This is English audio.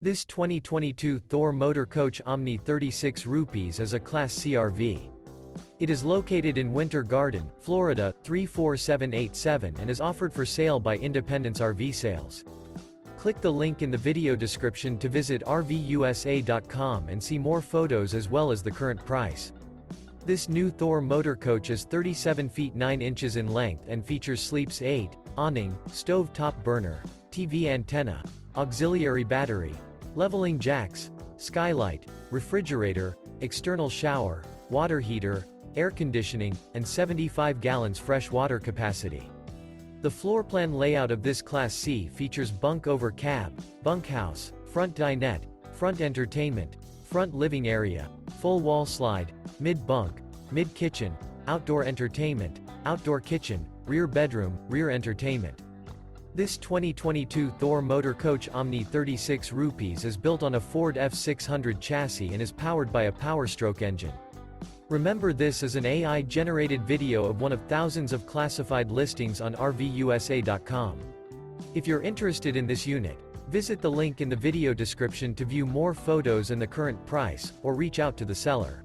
This 2022 Thor Motor Coach Omni 36 rupees is a Class C RV. It is located in Winter Garden, Florida, 34787 and is offered for sale by Independence RV Sales. Click the link in the video description to visit RVUSA.com and see more photos as well as the current price. This new Thor Motor Coach is 37 feet 9 inches in length and features sleeps 8, awning, stove top burner, TV antenna, auxiliary battery, leveling jacks, skylight, refrigerator, external shower, water heater, air conditioning, and 75 gallons fresh water capacity. The floor plan layout of this Class C features bunk over cab, bunkhouse, front dinette, front entertainment, front living area, full wall slide, mid bunk, mid kitchen, outdoor entertainment, outdoor kitchen, rear bedroom, rear entertainment. This 2022 Thor Motor Coach Omni 36 rupees is built on a Ford F600 chassis and is powered by a Powerstroke engine. Remember, this is an AI-generated video of one of thousands of classified listings on RVUSA.com. If you're interested in this unit, visit the link in the video description to view more photos and the current price, or reach out to the seller.